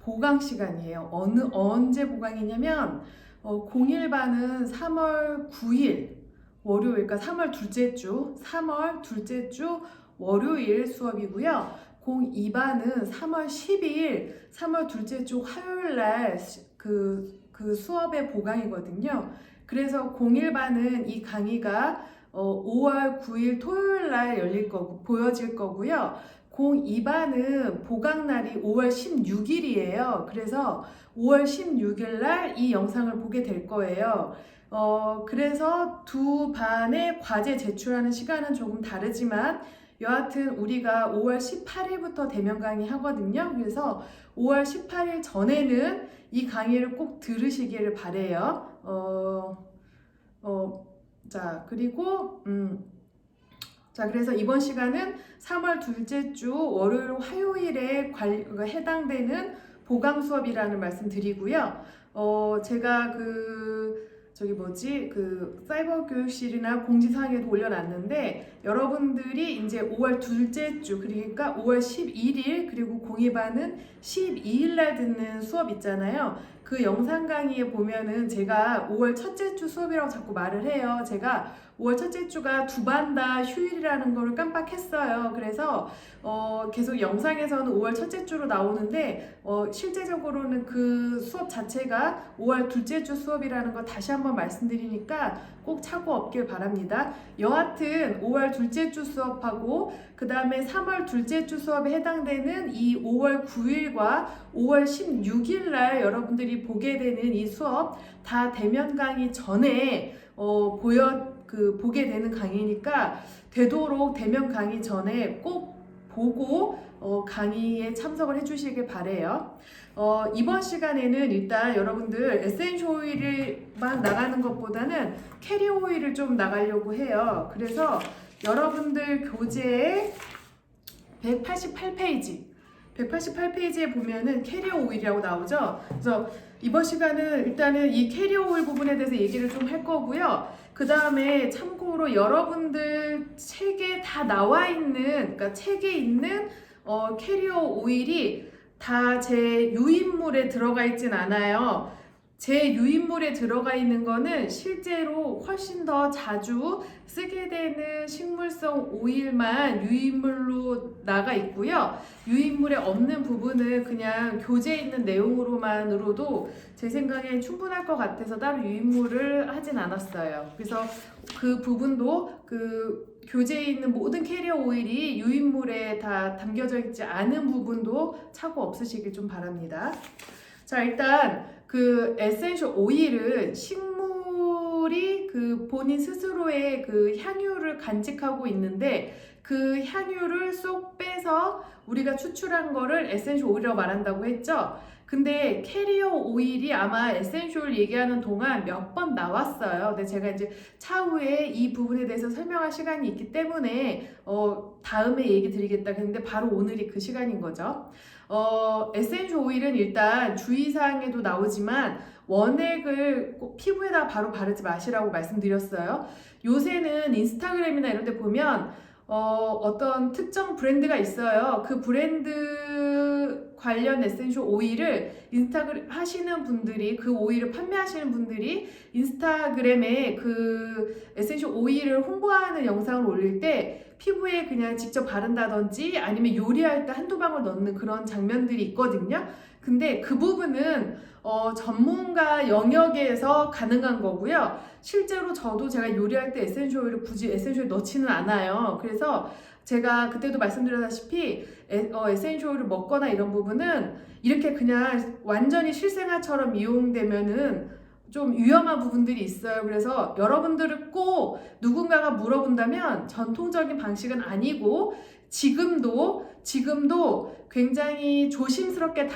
보강 시간이에요. 언제 보강이냐면 01반은 3월 9일 월요일, 그러니까 3월 둘째 주 월요일 수업이고요. 02반은 3월 12일, 3월 둘째 주 화요일 날 그 수업의 보강이거든요. 그래서 01반은 이 강의가 5월 9일 토요일 날 보여질 거고요. 02반은 보강날이 5월 16일이에요. 그래서 5월 16일 날 이 영상을 보게 될 거예요. 그래서 두 반의 과제 제출하는 시간은 조금 다르지만 여하튼 우리가 5월 18일부터 대면 강의 하거든요. 그래서 5월 18일 전에는 이 강의를 꼭 들으시기를 바래요. 자, 그리고 자, 그래서 이번 시간은 3월 둘째 주 월요일 화요일에 해당되는 보강 수업이라는 말씀 드리고요. 제가 사이버 교육실이나 공지사항에도 올려놨는데 여러분들이 이제 5월 둘째 주, 그러니까 5월 11일 그리고 02반은 12일 날 듣는 수업 있잖아요. 그 영상 강의에 보면은 제가 5월 첫째 주 수업이라고 자꾸 말을 해요. 제가 5월 첫째 주가 두 반 다 휴일이라는 걸 깜빡했어요. 그래서 계속 영상에서는 5월 첫째 주로 나오는데 실제적으로는 그 수업 자체가 5월 둘째 주 수업이라는 거 다시 한번 말씀드리니까 꼭 착오 없길 바랍니다. 여하튼 5월 둘째 주 수업하고 그 다음에 3월 둘째 주 수업에 해당되는 이 5월 9일과 5월 16일 날 여러분들이 보게 되는 이 수업 다 대면 강의 전에 보게 되는 강의니까 되도록 대면 강의 전에 꼭 보고 강의에 참석을 해주시길 바래요. 이번 시간에는 일단 여러분들 에센셜 오일만 나가는 것보다는 캐리어 오일을 좀 나가려고 해요. 그래서 여러분들 교재에 188페이지에 보면은 캐리어 오일이라고 나오죠. 그래서 이번 시간은 일단은 이 캐리어 오일 부분에 대해서 얘기를 좀 할 거고요. 그 다음에 참고로 여러분들 책에 다 나와 있는, 그러니까 책에 있는 캐리어 오일이 다 제 유인물에 들어가 있진 않아요. 제 유인물에 들어가 있는 거는 실제로 훨씬 더 자주 쓰게 되는 식물성 오일만 유인물로 나가 있고요. 유인물에 없는 부분은 그냥 교재에 있는 내용으로만으로도 제 생각엔 충분할 것 같아서 따로 유인물을 하진 않았어요. 그래서 그 부분도 그 교재에 있는 모든 캐리어 오일이 유인물에 다 담겨져 있지 않은 부분도 착오 없으시길 좀 바랍니다. 자, 일단 그 에센셜 오일은 식물이 그 본인 스스로의 그 향유를 간직하고 있는데 그 향유를 쏙 빼서 우리가 추출한 거를 에센셜 오일이라고 말한다고 했죠. 근데 캐리어 오일이 아마 에센셜 얘기하는 동안 몇 번 나왔어요. 근데 제가 이제 차후에 이 부분에 대해서 설명할 시간이 있기 때문에 다음에 얘기 드리겠다. 근데 바로 오늘이 그 시간인 거죠. 에센셜 오일은 일단 주의사항에도 나오지만 원액을 꼭 피부에다 바로 바르지 마시라고 말씀드렸어요. 요새는 인스타그램이나 이런 데 보면 어떤 특정 브랜드가 있어요. 그 브랜드 관련 에센셜 오일을 인스타그램 하시는 분들이, 그 오일을 판매하시는 분들이 인스타그램에 그 에센셜 오일을 홍보하는 영상을 올릴 때 피부에 그냥 직접 바른다든지 아니면 요리할 때 한두 방울 넣는 그런 장면들이 있거든요. 근데 그 부분은 전문가 영역에서 가능한 거고요. 실제로 제가 요리할 때 에센셜 오일을 굳이 에센셜 넣지는 않아요. 그래서 제가 그때도 말씀드렸다시피 에센셜 오일을 먹거나 이런 부분은 이렇게 그냥 완전히 실생활처럼 이용되면은 좀 위험한 부분들이 있어요. 그래서 여러분들은 꼭 누군가가 물어본다면 전통적인 방식은 아니고 지금도 굉장히 조심스럽게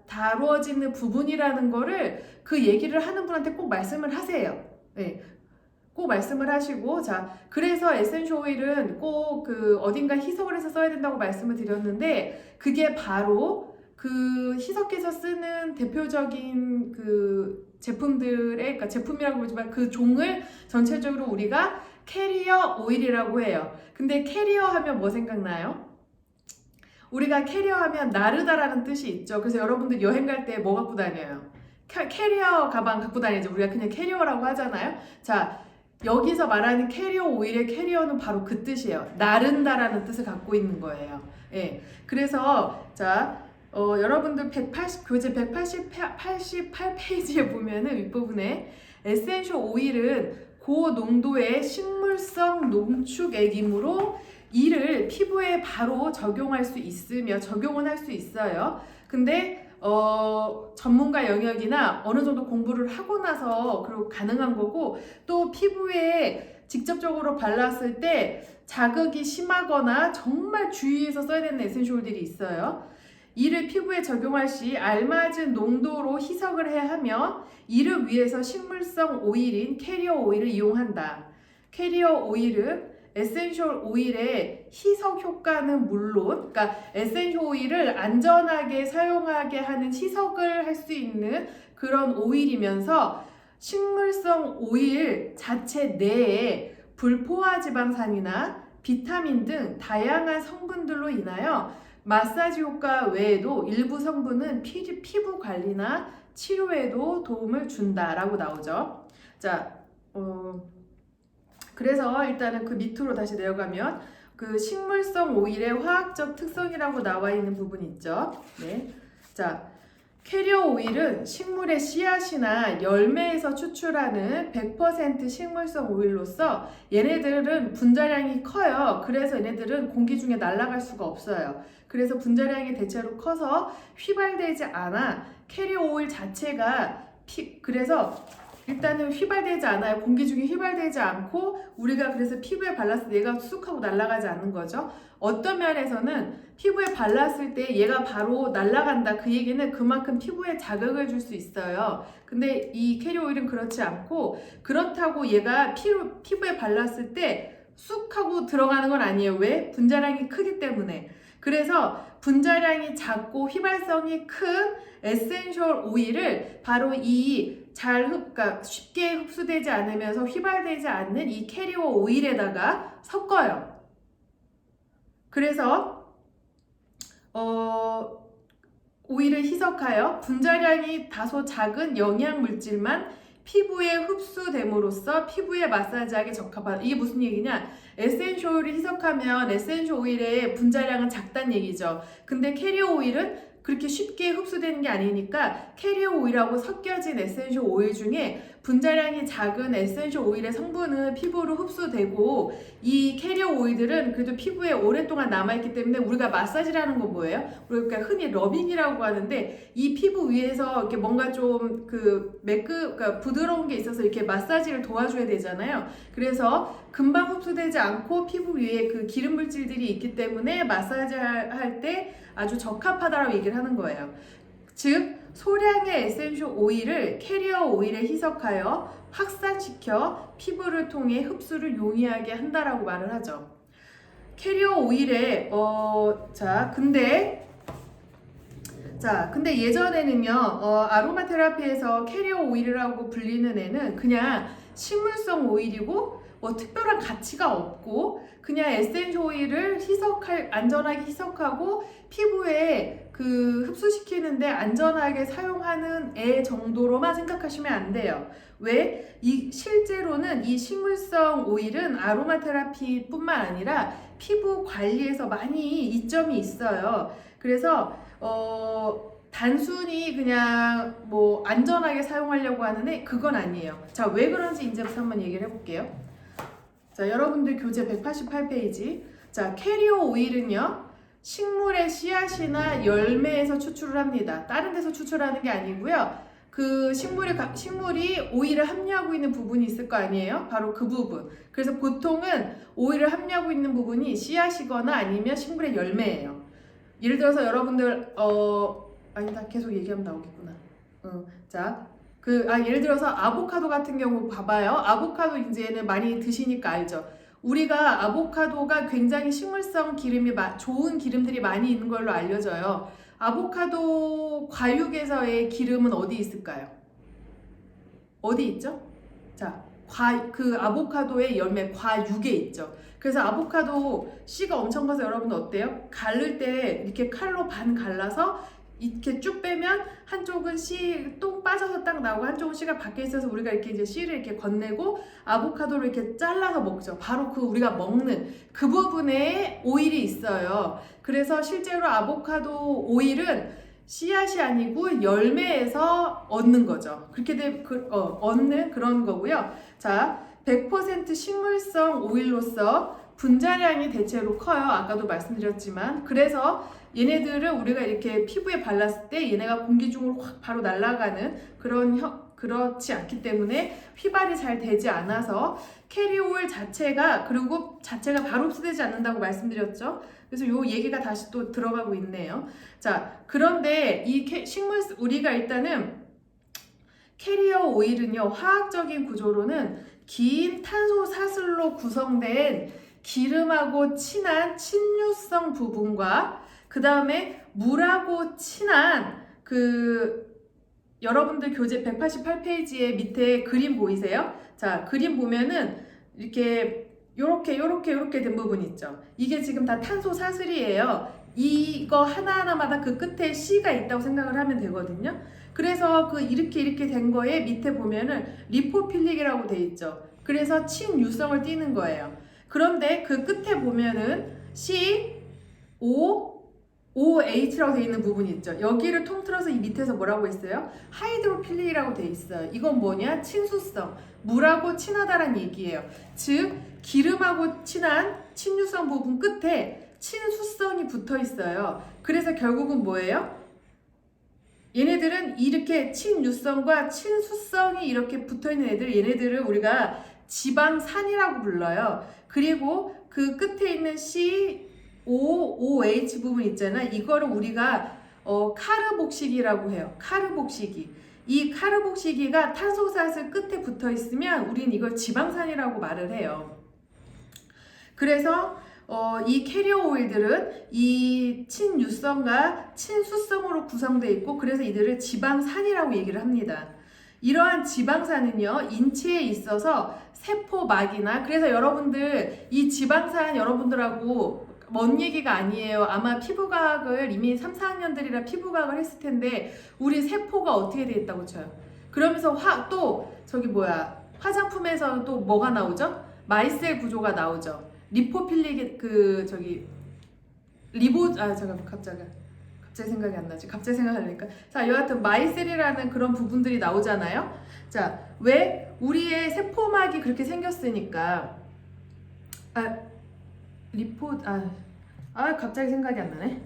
다루어지는 부분이라는 거를 그 얘기를 하는 분한테 꼭 말씀을 하세요. 네. 꼭 말씀을 하시고, 자, 그래서 에센셜 오일은 꼭 그 어딘가 희석을 해서 써야 된다고 말씀을 드렸는데, 그게 바로 그 희석해서 쓰는 대표적인 그 제품들의, 그러니까 제품이라고 보지만 그 종을 전체적으로 우리가 캐리어 오일이라고 해요. 근데 캐리어 하면 뭐 생각나요? 우리가 캐리어하면 나르다라는 뜻이 있죠. 그래서 여러분들 여행 갈 때 뭐 갖고 다녀요? 캐리어 가방 갖고 다니죠. 우리가 그냥 캐리어라고 하잖아요. 자, 여기서 말하는 캐리어 오일의 캐리어는 바로 그 뜻이에요. 나른다라는 뜻을 갖고 있는 거예요. 예. 그래서 자, 여러분들 교재 188페이지에 보면은 윗부분에 에센셜 오일은 고농도의 식물성 농축액이므로 이를 피부에 바로 적용할 수 있으며 적용은 할 수 있어요. 근데 전문가 영역이나 어느 정도 공부를 하고 나서 그리고 가능한 거고, 또 피부에 직접적으로 발랐을 때 자극이 심하거나 정말 주의해서 써야 되는 에센셜 오일들이 있어요. 이를 피부에 적용할 시 알맞은 농도로 희석을 해야 하며 이를 위해서 식물성 오일인 캐리어 오일을 이용한다. 캐리어 오일은 에센셜 오일의 희석 효과는 물론, 그러니까 에센셜 오일을 안전하게 사용하게 하는 희석을 할 수 있는 그런 오일이면서 식물성 오일 자체 내에 불포화 지방산이나 비타민 등 다양한 성분들로 인하여 마사지 효과 외에도 일부 성분은 피부 관리나 치료에도 도움을 준다라고 나오죠. 자, 그래서 일단은 그 밑으로 다시 내려가면 그 식물성 오일의 화학적 특성이라고 나와 있는 부분 있죠. 네. 자, 캐리어 오일은 식물의 씨앗이나 열매에서 추출하는 100% 식물성 오일로서 얘네들은 분자량이 커요. 그래서 얘네들은 공기 중에 날아갈 수가 없어요. 그래서 분자량이 대체로 커서 휘발되지 않아. 캐리어 오일 자체가 그래서 일단은 휘발되지 않아요. 공기 중에 휘발되지 않고 우리가 그래서 피부에 발랐을 때 얘가 쑥 하고 날아가지 않는 거죠. 어떤 면에서는 피부에 발랐을 때 얘가 바로 날아간다. 그 얘기는 그만큼 피부에 자극을 줄 수 있어요. 근데 이 캐리어 오일은 그렇지 않고, 그렇다고 얘가 피부에 발랐을 때 쑥 하고 들어가는 건 아니에요. 왜? 분자량이 크기 때문에. 그래서 분자량이 작고 휘발성이 큰 에센셜 오일을 바로 그러니까 쉽게 흡수되지 않으면서 휘발되지 않는 이 캐리어 오일에다가 섞어요. 그래서 오일을 희석하여 분자량이 다소 작은 영양 물질만 피부에 흡수됨으로써 피부에 마사지하기 적합하다. 이게 무슨 얘기냐? 에센셜 오일을 희석하면 에센셜 오일의 분자량은 작다는 얘기죠. 근데 캐리어 오일은 그렇게 쉽게 흡수되는 게 아니니까 캐리어 오일하고 섞여진 에센셜 오일 중에 분자량이 작은 에센셜 오일의 성분은 피부로 흡수되고, 이 캐리어 오일들은 그래도 피부에 오랫동안 남아있기 때문에 우리가 마사지라는 건 뭐예요? 우리가 흔히 러빙이라고 하는데 이 피부 위에서 이렇게 뭔가 좀 그러니까 부드러운 게 있어서 이렇게 마사지를 도와줘야 되잖아요. 그래서 금방 흡수되지 않고 피부 위에 그 기름 물질들이 있기 때문에 마사지 할 때 아주 적합하다라고 얘기를 하는 거예요. 즉, 소량의 에센셜 오일을 캐리어 오일에 희석하여 확산시켜 피부를 통해 흡수를 용이하게 한다라고 말을 하죠. 캐리어 오일에 근데 예전에는요, 아로마 테라피에서 캐리어 오일이라고 불리는 애는 그냥 식물성 오일이고 특별한 가치가 없고 그냥 에센셜 오일을 안전하게 희석하고 피부에 흡수시키는데 안전하게 사용하는 애 정도로만 생각하시면 안 돼요. 왜? 실제로는 이 식물성 오일은 아로마 테라피뿐만 아니라 피부 관리에서 많이 이점이 있어요. 그래서 단순히 그냥 안전하게 사용하려고 하는 애 그건 아니에요. 자, 왜 그런지 이제부터 한번 얘기를 해볼게요. 자, 여러분들 교재 188페이지. 자, 캐리어 오일은요, 식물의 씨앗이나 열매에서 추출을 합니다. 다른 데서 추출하는 게 아니고요. 그 식물이 오일을 함유하고 있는 부분이 있을 거 아니에요? 바로 그 부분. 그래서 보통은 오일을 함유하고 있는 부분이 씨앗이거나 아니면 식물의 열매예요. 예를 들어서 여러분들 아니다, 계속 얘기하면 나오겠구나. 자, 예를 들어서 아보카도 같은 경우 봐봐요. 아보카도 이제는 많이 드시니까 알죠. 우리가 아보카도가 굉장히 식물성 좋은 기름들이 많이 있는 걸로 알려져요. 아보카도 과육에서의 기름은 어디 있을까요? 어디 있죠? 자, 아보카도의 열매 과육에 있죠. 그래서 아보카도 씨가 엄청 커서 여러분 어때요? 갈를 때 이렇게 칼로 반 갈라서 이렇게 쭉 빼면 한쪽은 씨 똥 빠져서 딱 나오고 한쪽은 씨가 밖에 있어서 우리가 이렇게 이제 씨를 이렇게 건네고 아보카도를 이렇게 잘라서 먹죠. 바로 그 우리가 먹는 그 부분에 오일이 있어요. 그래서 실제로 아보카도 오일은 씨앗이 아니고 열매에서 얻는 거죠. 그렇게 얻는 그런 거고요. 자, 100% 식물성 오일로서 분자량이 대체로 커요. 아까도 말씀드렸지만. 그래서 얘네들을 우리가 이렇게 피부에 발랐을 때 얘네가 공기 중으로 확 바로 날아가는 그렇지 않기 때문에 휘발이 잘 되지 않아서 캐리오일 자체가 그리고 자체가 바로 흡수되지 않는다고 말씀드렸죠. 그래서 요 얘기가 다시 또 들어가고 있네요. 자, 그런데 이 우리가 일단은 캐리어 오일은요, 화학적인 구조로는 긴 탄소 사슬로 구성된 기름하고 친한 친유성 부분과 그 다음에 물하고 친한 여러분들 교재 188페이지에 밑에 그림 보이세요? 자, 그림 보면은 요렇게 된 부분 있죠. 이게 지금 다 탄소 사슬이에요. 이거 하나하나마다 그 끝에 C가 있다고 생각을 하면 되거든요. 그래서 이렇게 된 거에 밑에 보면은 리포필릭이라고 돼 있죠. 그래서 친유성을 띠는 거예요. 그런데 그 끝에 보면은 OH라고 돼 있는 부분이 있죠. 여기를 통틀어서 이 밑에서 뭐라고 했어요? 하이드로필릭이라고 돼 있어요. 이건 뭐냐? 친수성. 물하고 친하다란 얘기예요. 즉 기름하고 친한 친유성 부분 끝에 친수성이 붙어 있어요. 그래서 결국은 뭐예요? 얘네들은 이렇게 친유성과 친수성이 이렇게 붙어 있는 얘네들을 우리가 지방산이라고 불러요. 그리고 그 끝에 있는 COOH 부분 있잖아. 이거를 우리가 카르복시기라고 해요. 카르복시기. 이 카르복시기가 탄소사슬 끝에 붙어 있으면 우린 이걸 지방산이라고 말을 해요. 그래서 이 캐리어 오일들은 이 친유성과 친수성으로 구성되어 있고 그래서 이들을 지방산이라고 얘기를 합니다. 이러한 지방산은요, 인체에 있어서 세포막이나 그래서 여러분들 이 지방산 여러분들하고 먼 얘기가 아니에요. 아마 피부과학을 이미 3, 4학년들이라 피부과학을 했을 텐데 우리 세포가 어떻게 돼 있다고 쳐요. 그러면서 화장품에서는 또 뭐가 나오죠? 마이셀 구조가 나오죠. 리포필릭 갑자기 생각이 안 나지. 갑자기 생각하려니까. 자, 여하튼 마이셀이라는 그런 부분들이 나오잖아요. 자, 왜? 우리의 세포막이 그렇게 생겼으니까. 갑자기 생각이 안 나네.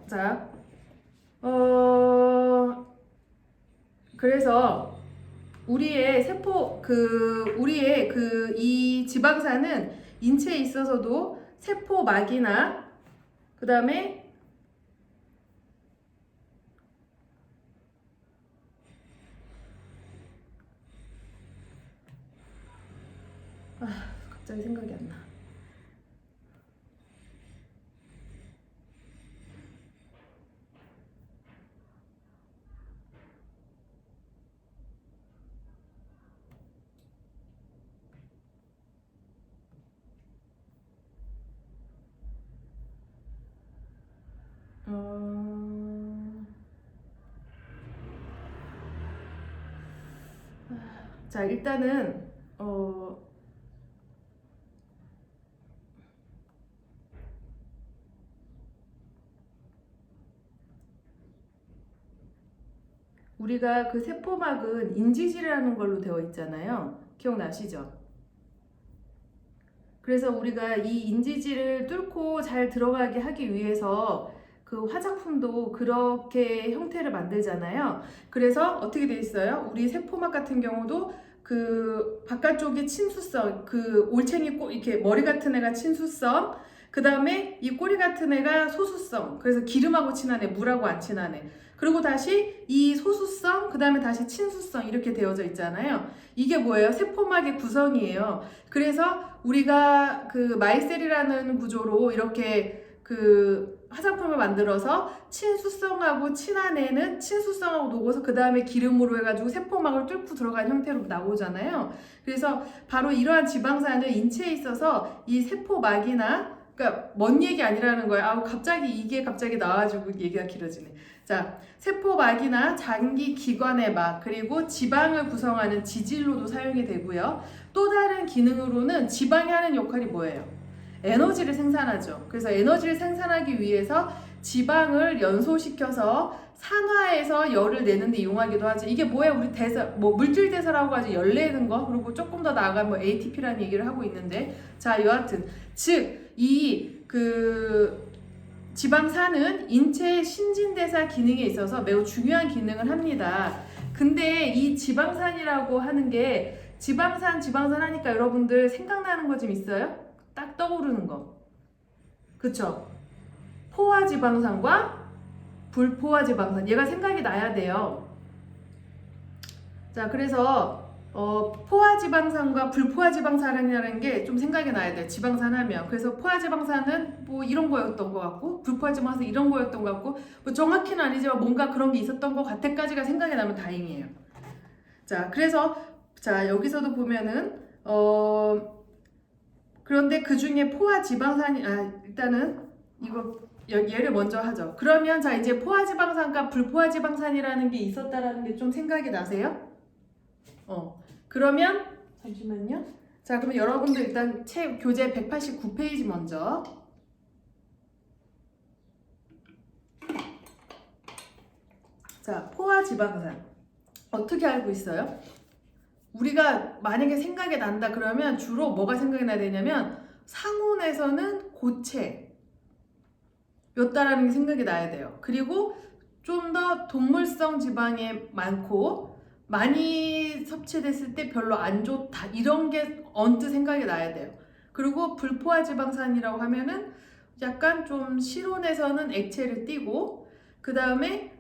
자, 그래서 우리의 이 지방산은 인체에 있어서도 세포막이나 그 다음에 갑자기 생각이 안 나. 자, 일단은 우리가 그 세포막은 인지질이라는 걸로 되어 있잖아요. 기억나시죠? 그래서 우리가 이 인지질을 뚫고 잘 들어가게 하기 위해서 그 화장품도 그렇게 형태를 만들잖아요. 그래서 어떻게 돼 있어요? 우리 세포막 같은 경우도 그 바깥쪽에 친수성, 그 올챙이 이렇게 머리 같은 애가 친수성, 그 다음에 이 꼬리 같은 애가 소수성. 그래서 기름하고 친한 애, 물하고 안 친한 애. 그리고 다시 이 소수성, 그 다음에 다시 친수성 이렇게 되어져 있잖아요. 이게 뭐예요? 세포막의 구성이에요. 그래서 우리가 그 마이셀이라는 구조로 이렇게 그 화장품을 만들어서 친수성하고 친화내는 친수성하고 녹아서 그 다음에 기름으로 해가지고 세포막을 뚫고 들어간 형태로 나오잖아요. 그래서 바로 이러한 지방산은 인체에 있어서 이 세포막이나, 그러니까 먼 얘기 아니라는 거예요. 아우 갑자기 이게 갑자기 나와가지고 얘기가 길어지네. 자, 세포막이나 장기 기관의 막, 그리고 지방을 구성하는 지질로도 사용이 되고요. 또 다른 기능으로는 지방이 하는 역할이 뭐예요? 에너지를 생산하죠. 그래서 에너지를 생산하기 위해서 지방을 연소시켜서 산화해서 열을 내는데 이용하기도 하죠. 이게 뭐예요? 우리 대사, 뭐 물질 대사라고 하죠. 열 내는 거. 그리고 조금 더 나아가면 뭐 ATP라는 얘기를 하고 있는데, 자, 여하튼 즉 이 지방산은 인체의 신진대사 기능에 있어서 매우 중요한 기능을 합니다. 근데 이 지방산이라고 하는 게 지방산 하니까 여러분들 생각나는 거 좀 있어요? 딱 떠오르는 거. 그쵸? 포화지방산과 불포화지방산. 얘가 생각이 나야 돼요. 자, 그래서 포화지방산과 불포화지방산이라는 게 좀 생각이 나야 돼요. 지방산 하면. 그래서 포화지방산은 뭐 이런 거였던 것 같고, 불포화지방산 이런 거였던 것 같고, 뭐 정확히는 아니지만 뭔가 그런 게 있었던 것 같아까지가 생각이 나면 다행이에요. 자, 그래서 자, 여기서도 보면은 그런데 그 중에 포화지방산이, 일단은 이거 얘를 먼저 하죠. 그러면 자, 이제 포화지방산과 불포화지방산이라는 게 있었다라는 게 좀 생각이 나세요? 그러면 잠시만요. 자, 그러면 여러분들 일단 교재 189페이지 먼저. 자, 포화지방산 어떻게 알고 있어요? 우리가 만약에 생각이 난다 그러면 주로 뭐가 생각이 나야 되냐면 상온에서는 고체 였다라는 게 생각이 나야 돼요. 그리고 좀 더 동물성 지방이 많고 많이 섭취됐을 때 별로 안 좋다, 이런 게 언뜻 생각이 나야 돼요. 그리고 불포화지방산이라고 하면은 약간 좀 실온에서는 액체를 띠고, 그 다음에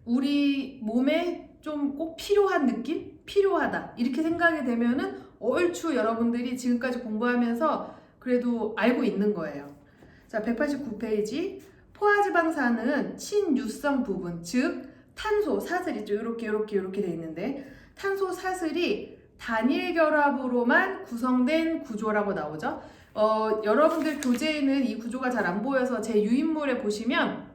우리 몸에 좀 꼭 필요한 느낌? 필요하다 이렇게 생각이 되면은 얼추 여러분들이 지금까지 공부하면서 그래도 알고 있는 거예요. 자, 189페이지. 포화지방산은 친유성 부분, 즉 탄소 사슬이 이렇게 돼 있는데, 탄소 사슬이 단일 결합으로만 구성된 구조라고 나오죠. 여러분들 교재에는 이 구조가 잘 안 보여서 제 유인물에 보시면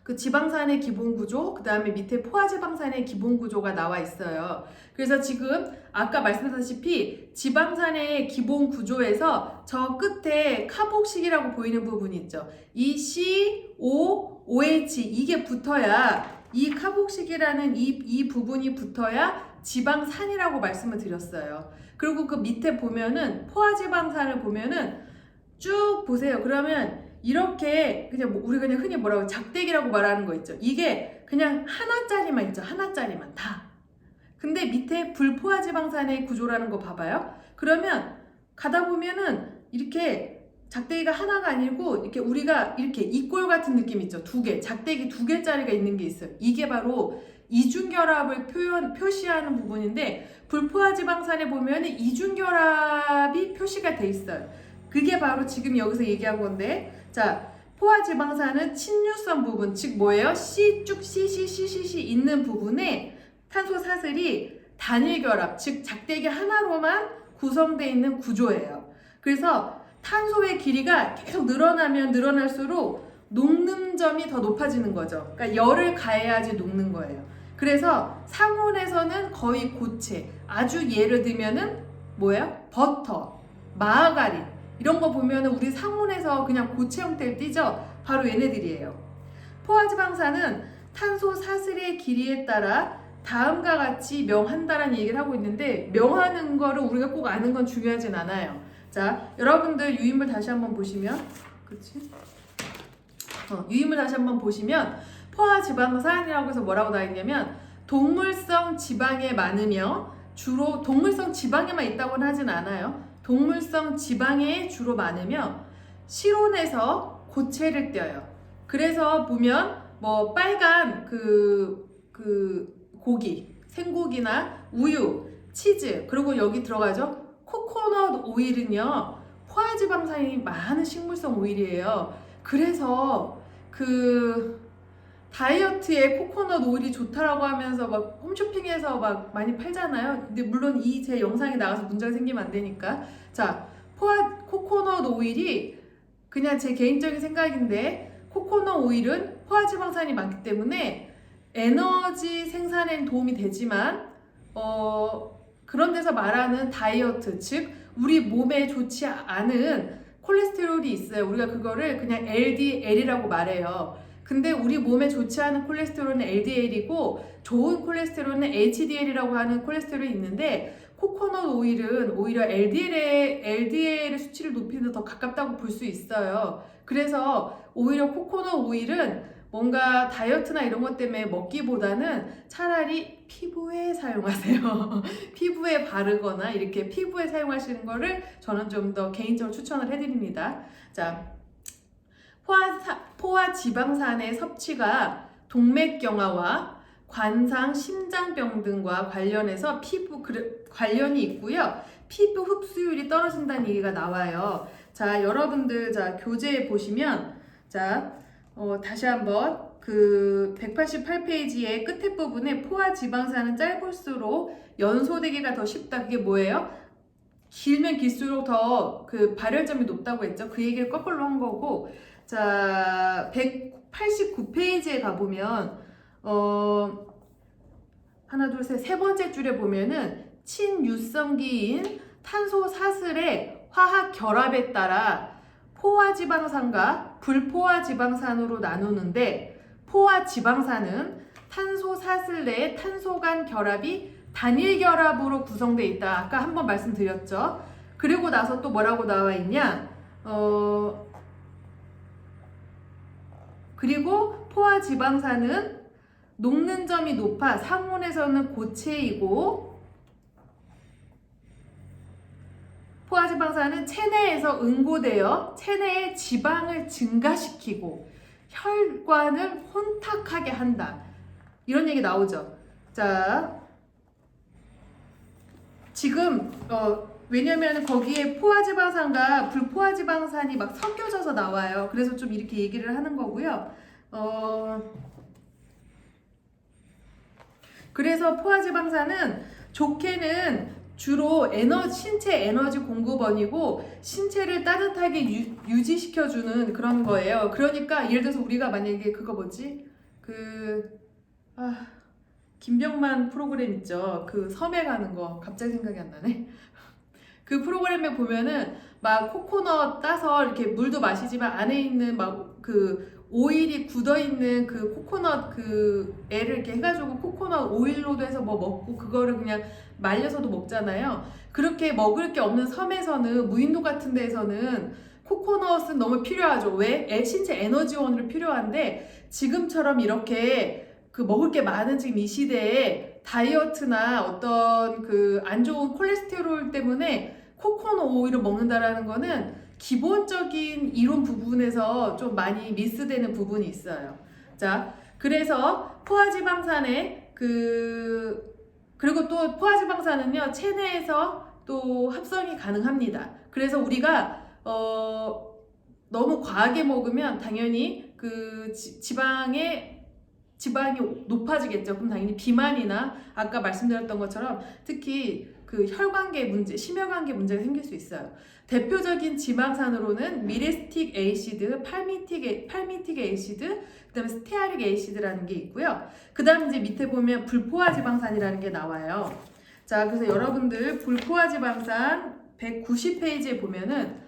그 지방산의 기본 구조, 그 다음에 밑에 포화지방산의 기본 구조가 나와 있어요. 그래서 지금 아까 말씀드렸다시피 지방산의 기본 구조에서 저 끝에 카복식이라고 보이는 부분이 있죠. 이 COOH 이게 붙어야, 이 카복식이라는 이 부분이 붙어야 지방산이라고 말씀을 드렸어요. 그리고 그 밑에 보면은 포화지방산을 보면은 쭉 보세요. 그러면 이렇게 그냥 우리가 그냥 흔히 뭐라고 작대기라고 말하는 거 있죠. 이게 그냥 하나짜리만 있죠. 하나짜리만 다. 근데 밑에 불포화지방산의 구조라는 거 봐봐요. 그러면 가다 보면은 이렇게 작대기가 하나가 아니고 이렇게 우리가 이렇게 이꼴 같은 느낌 있죠. 두 개, 작대기 두 개짜리가 있는 게 있어요. 이게 바로 이중결합을 표시하는 부분인데, 불포화지방산에 보면은 이중결합이 표시가 돼 있어요. 그게 바로 지금 여기서 얘기한 건데, 자, 포화지방산은 친유성 부분, 즉 뭐예요? C 있는 부분에 탄소 사슬이 단일 결합, 즉 작대기 하나로만 구성되어 있는 구조예요. 그래서 탄소의 길이가 계속 늘어나면 늘어날수록 녹는 점이 더 높아지는 거죠. 그러니까 열을 가해야지 녹는 거예요. 그래서 상온에서는 거의 고체, 아주 예를 들면은 뭐예요? 버터, 마가린 이런 거 보면은 우리 상온에서 그냥 고체 형태를 띠죠. 바로 얘네들이에요. 포화지방산은 탄소 사슬의 길이에 따라 다음과 같이 명한다라는 얘기를 하고 있는데, 명하는 거를 우리가 꼭 아는 건 중요하진 않아요. 자, 여러분들 유인물 다시 한번 보시면, 그치? 유인물 다시 한번 보시면 포화지방산이라고 해서 뭐라고 나와 있냐면, 동물성 지방에 많으며, 주로 동물성 지방에만 있다고는 하진 않아요. 동물성 지방에 주로 많으며 실온에서 고체를 떼어요. 그래서 보면 뭐 빨간 고기, 생고기나 우유, 치즈, 그리고 여기 들어가죠. 코코넛 오일은요, 포화지방산이 많은 식물성 오일이에요. 그래서 그 다이어트에 코코넛 오일이 좋다라고 하면서 막 홈쇼핑에서 막 많이 팔잖아요. 근데 물론 이 제 영상이 나가서 문제가 생기면 안 되니까. 자, 코코넛 오일이 그냥 제 개인적인 생각인데, 코코넛 오일은 포화지방산이 많기 때문에 에너지 생산에 도움이 되지만 그런 데서 말하는 다이어트, 즉 우리 몸에 좋지 않은 콜레스테롤이 있어요. 우리가 그거를 그냥 LDL이라고 말해요. 근데 우리 몸에 좋지 않은 콜레스테롤은 LDL이고 좋은 콜레스테롤은 HDL이라고 하는 콜레스테롤이 있는데, 코코넛 오일은 오히려 LDL의 수치를 높이는 데 더 가깝다고 볼 수 있어요. 그래서 오히려 코코넛 오일은 뭔가 다이어트나 이런 것 때문에 먹기보다는 차라리 피부에 사용하세요. 피부에 바르거나 이렇게 피부에 사용하시는 거를 저는 좀 더 개인적으로 추천을 해드립니다. 자, 포화 지방산의 섭취가 동맥경화와 관상, 심장병 등과 관련해서 관련이 있고요. 피부 흡수율이 떨어진다는 얘기가 나와요. 자, 여러분들 교재에 보시면 다시 한번 그 188페이지의 끝에 부분에 포화 지방산은 짧을수록 연소되기가 더 쉽다. 그게 뭐예요? 길면 길수록 더 그 발열점이 높다고 했죠. 그 얘기를 거꾸로 한 거고. 자, 189페이지에 가보면 하나 둘 셋 세 번째 줄에 보면은 친유성기인 탄소사슬의 화학 결합에 따라 포화지방산과 불포화지방산으로 나누는데, 포화지방산은 탄소사슬 내의 탄소 간 결합이 단일 결합으로 구성되어 있다. 아까 한번 말씀드렸죠. 그리고 나서 또 뭐라고 나와 있냐? 그리고 포화지방산은 녹는 점이 높아 상온에서는 고체이고, 포화지방산은 체내에서 응고되어 체내의 지방을 증가시키고 혈관을 혼탁하게 한다. 이런 얘기 나오죠. 자, 지금 왜냐면 거기에 포화지방산과 불포화지방산이 막 섞여져서 나와요. 그래서 좀 이렇게 얘기를 하는 거고요. 그래서 포화지방산은 좋게는 주로 신체 에너지 공급원이고 신체를 따뜻하게 유지시켜주는 그런 거예요. 그러니까 예를 들어서 우리가 만약에 그거 뭐지? 김병만 프로그램 있죠. 그 섬에 가는 거 갑자기 생각이 안 나네. 그 프로그램에 보면은 막 코코넛 따서 이렇게 물도 마시지만 안에 있는 막 그 오일이 굳어 있는 그 코코넛 그 애를 이렇게 해가지고 코코넛 오일로도 해서 뭐 먹고 그거를 그냥 말려서도 먹잖아요. 그렇게 먹을 게 없는 섬에서는, 무인도 같은 데에서는 코코넛은 너무 필요하죠. 왜? 신체 에너지원으로 필요한데, 지금처럼 이렇게 그 먹을 게 많은 지금 이 시대에 다이어트나 어떤 그 안 좋은 콜레스테롤 때문에 코코넛 오일을 먹는다라는 거는 기본적인 이론 부분에서 좀 많이 미스되는 부분이 있어요. 자, 그래서 포화지방산의 그리고 또 포화지방산은요, 체내에서 또 합성이 가능합니다. 그래서 우리가 너무 과하게 먹으면 당연히 그 지방이 높아지겠죠. 그럼 당연히 비만이나 아까 말씀드렸던 것처럼 특히 그 혈관계 문제, 심혈관계 문제가 생길 수 있어요. 대표적인 지방산으로는 미레스틱 에이시드, 팔미틱 에이시드, 그다음에 스테아릭 에이시드라는 게 있고요. 그다음 이제 밑에 보면 불포화지방산이라는 게 나와요. 자, 그래서 여러분들 불포화지방산 190페이지에 보면은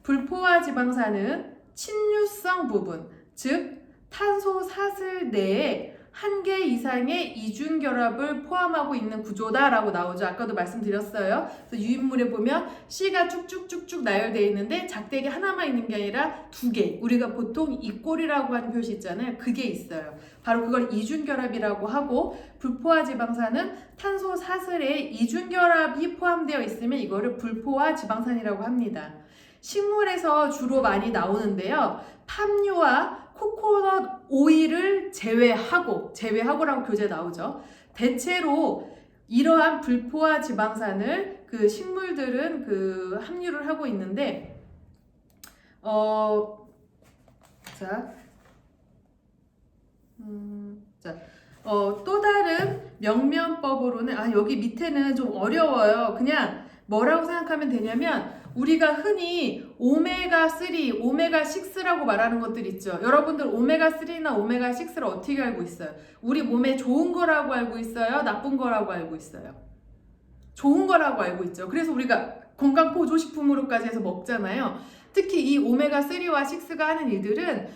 불포화지방산은 친유성 부분, 즉 탄소 사슬 내에 한 개 이상의 이중 결합을 포함하고 있는 구조다라고 나오죠. 아까도 말씀드렸어요. 그래서 유인물에 보면 C가 쭉쭉쭉쭉 나열되어 있는데 작대기 하나만 있는 게 아니라 두 개. 우리가 보통 이꼴이라고 하는 표시 있잖아요. 그게 있어요. 바로 그걸 이중 결합이라고 하고, 불포화지방산은 탄소 사슬에 이중 결합이 포함되어 있으면 이거를 불포화지방산이라고 합니다. 식물에서 주로 많이 나오는데요. 팜유와 코코넛 오일을 제외하고라고 교재에 나오죠. 대체로 이러한 불포화 지방산을 그 식물들은 그 함유를 하고 있는데, 자, 자, 또 다른 명명법으로는 여기 밑에는 좀 어려워요. 그냥 뭐라고 생각하면 되냐면 우리가 흔히 오메가3, 오메가6라고 말하는 것들 있죠. 여러분들 오메가3나 오메가6를 어떻게 알고 있어요? 우리 몸에 좋은 거라고 알고 있어요? 나쁜 거라고 알고 있어요? 좋은 거라고 알고 있죠. 그래서 우리가 건강보조식품으로까지 해서 먹잖아요. 특히 이 오메가3와 6가 하는 일들은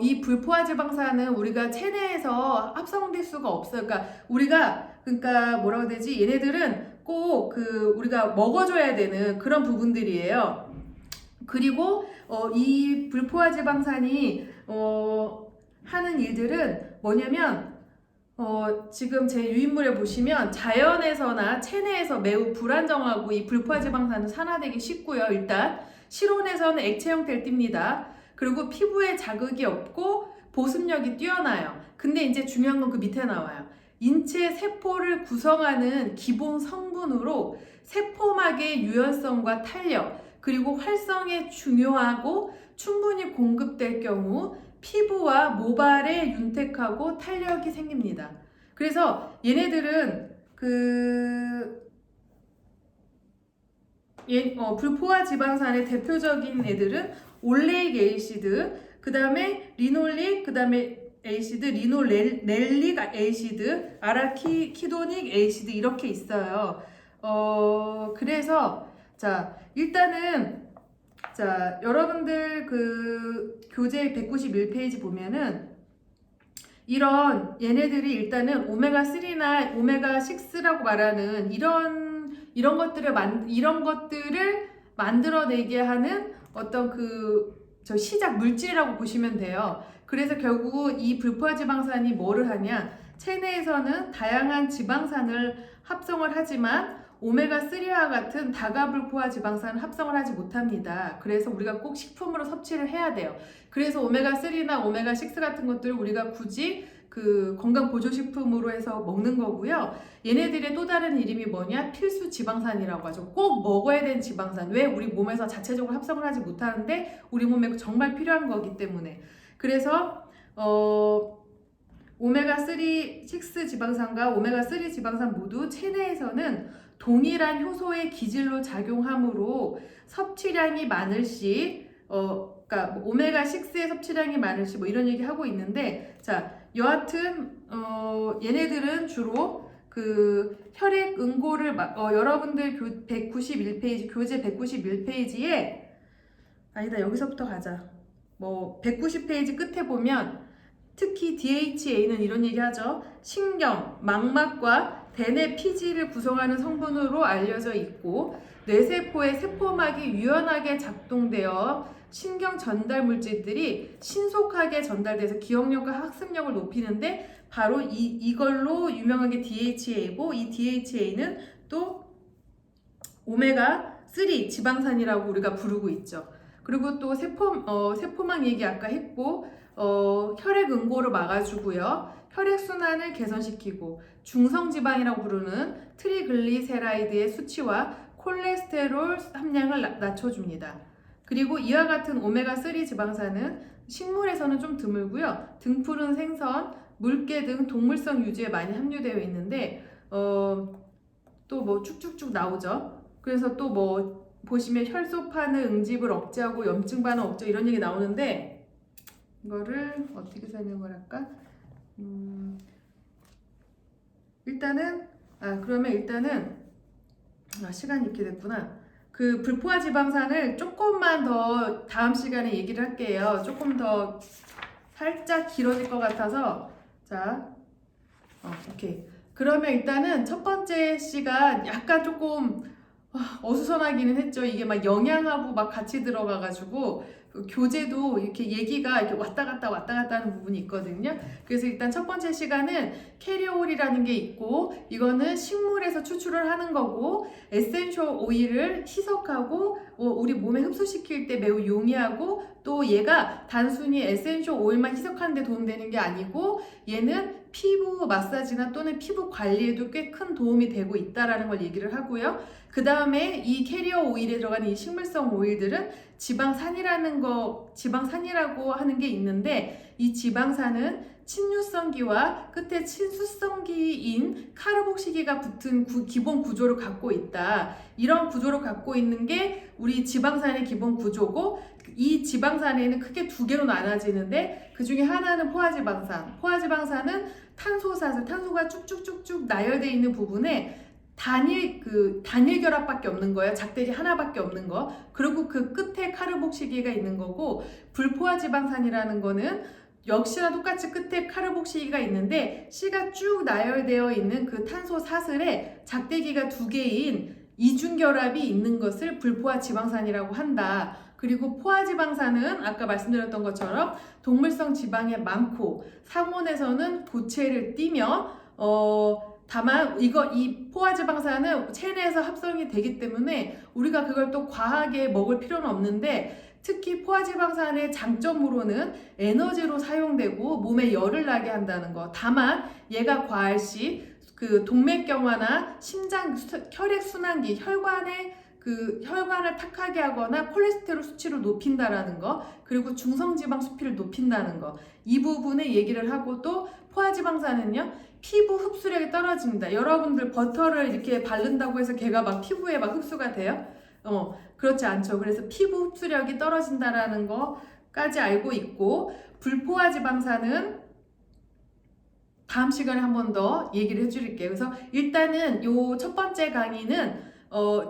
이 불포화지방산은 우리가 체내에서 합성될 수가 없어요. 그러니까 뭐라고 해야 되지? 얘네들은 꼭 우리가 먹어줘야 되는 그런 부분들이에요. 그리고 이 불포화지방산이 하는 일들은 뭐냐면 지금 제 유인물에 보시면 자연에서나 체내에서 매우 불안정하고 이 불포화지방산은 산화되기 쉽고요. 일단 실온에서는 액체 형태를 띱니다. 그리고 피부에 자극이 없고 보습력이 뛰어나요. 근데 이제 중요한 건 그 밑에 나와요. 인체 세포를 구성하는 기본 성분으로 세포막의 유연성과 탄력 그리고 활성에 중요하고 충분히 공급될 경우 피부와 모발에 윤택하고 탄력이 생깁니다. 그래서 얘네들은 불포화 지방산의 대표적인 애들은 올레익 에이시드, 그 다음에 리놀릭, 그 다음에 에이시드, 리노렐릭 에이시드, 아라키도닉 에이시드 이렇게 있어요. 그래서 일단은 여러분들 교재 191페이지 보면은 얘네들이 일단은 오메가3나 오메가6라고 말하는 이런 것들을 만들어내게 하는 어떤 시작 물질이라고 보시면 돼요. 그래서 결국 이 불포화지방산이 뭐를 하냐? 체내에서는 다양한 지방산을 합성을 하지만 오메가3와 같은 다가불포화 지방산은 합성을 하지 못합니다. 그래서 우리가 꼭 식품으로 섭취를 해야 돼요. 그래서 오메가3나 오메가6 같은 것들을 우리가 굳이 건강보조식품으로 해서 먹는 거고요. 얘네들의 또 다른 이름이 뭐냐? 필수 지방산이라고 하죠. 꼭 먹어야 되는 지방산. 왜? 우리 몸에서 자체적으로 합성을 하지 못하는데 우리 몸에 정말 필요한 거기 때문에. 그래서 오메가3, 6 지방산과 오메가3 지방산 모두 체내에서는 동일한 효소의 기질로 작용하므로 섭취량이 많을 시, 오메가6의 섭취량이 많을 시, 이런 얘기 하고 있는데, 여하튼, 얘네들은 주로 혈액 응고를, 여러분들 191페이지, 교재 191페이지에, 여기서부터 가자. 190페이지 끝에 보면, 특히 DHA는 이런 얘기 하죠. 신경, 망막과 대뇌 피지를 구성하는 성분으로 알려져 있고 뇌세포의 세포막이 유연하게 작동되어 신경 전달 물질들이 신속하게 전달돼서 기억력과 학습력을 높이는데 바로 이걸로 유명한 게 DHA고 이 DHA는 또 오메가3 지방산이라고 우리가 부르고 있죠. 그리고 또 세포막 얘기 아까 했고 혈액 응고를 막아주고요. 혈액순환을 개선시키고 중성지방이라고 부르는 트리글리세라이드의 수치와 콜레스테롤 함량을 낮춰줍니다. 그리고 이와 같은 오메가3 지방산은 식물에서는 좀 드물고요. 등푸른 생선, 물개 등 동물성 유지에 많이 함유되어 있는데 또 쭉쭉쭉 나오죠. 그래서 또 보시면 혈소판의 응집을 억제하고 염증 반응 억제 이런 얘기 나오는데 이거를 어떻게 설명을 할까? 일단은 시간이 이렇게 됐구나. 불포화 지방산을 조금만 더 다음 시간에 얘기를 할게요. 조금 더 살짝 길어질 것 같아서 오케이. 그러면 일단은 첫 번째 시간 약간 조금 어수선하기는 했죠. 이게 막 영양하고 막 같이 들어가가지고 교재도 이렇게 얘기가 이렇게 왔다 갔다 하는 부분이 있거든요. 그래서 일단 첫 번째 시간은 캐리올이라는 게 있고 이거는 식물에서 추출을 하는 거고 에센셜 오일을 희석하고 우리 몸에 흡수시킬 때 매우 용이하고 또 얘가 단순히 에센셜 오일만 희석하는 데 도움되는 게 아니고 얘는 피부 마사지나 또는 피부 관리에도 꽤 큰 도움이 되고 있다라는 걸 얘기를 하고요. 그 다음에 이 캐리어 오일에 들어가는 이 식물성 오일들은 지방산이라는 거 지방산이라고 하는 게 있는데, 이 지방산은 친유성기와 끝에 친수성기인 카르복시기가 붙은 기본 구조를 갖고 있다. 이런 구조를 갖고 있는 게 우리 지방산의 기본 구조고, 이 지방산에는 크게 두 개로 나눠지는데 그 중에 하나는 포화지방산. 포화지방산은 탄소사슬, 탄소가 쭉쭉쭉쭉 나열되어 있는 부분에 단일 결합밖에 없는 거예요. 작대기 하나밖에 없는 거. 그리고 그 끝에 카르복시기가 있는 거고, 불포화지방산이라는 거는 역시나 똑같이 끝에 카르복시기가 있는데 씨가 쭉 나열되어 있는 그 탄소 사슬에 작대기가 두 개인 이중결합이 있는 것을 불포화지방산이라고 한다. 그리고 포화지방산은 아까 말씀드렸던 것처럼 동물성 지방이 많고 상온에서는 도체를 띠며 다만 이 포화지방산은 체내에서 합성이 되기 때문에 우리가 그걸 또 과하게 먹을 필요는 없는데, 특히 포화지방산의 장점으로는 에너지로 사용되고 몸에 열을 나게 한다는 거. 다만 얘가 과할 시 그 동맥경화나 심장, 혈액순환기, 혈관을 탁하게 하거나 콜레스테롤 수치를 높인다라는 거, 그리고 중성지방 수치를 높인다는 거, 이 부분에 얘기를 하고, 또 포화지방산은요 피부 흡수력이 떨어집니다. 여러분들 버터를 이렇게 바른다고 해서 걔가 막 피부에 막 흡수가 돼요? 그렇지 않죠. 그래서 피부 흡수력이 떨어진다라는 거까지 알고 있고, 불포화지방산은 다음 시간에 한 번 더 얘기를 해드릴게요. 그래서 일단은 요 첫 번째 강의는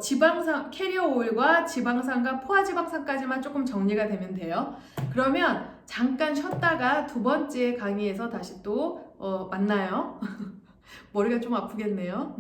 지방산, 캐리어 오일과 지방산과 포화지방산까지만 조금 정리가 되면 돼요. 그러면 잠깐 쉬었다가 두 번째 강의에서 다시 또 만나요. 머리가 좀 아프겠네요.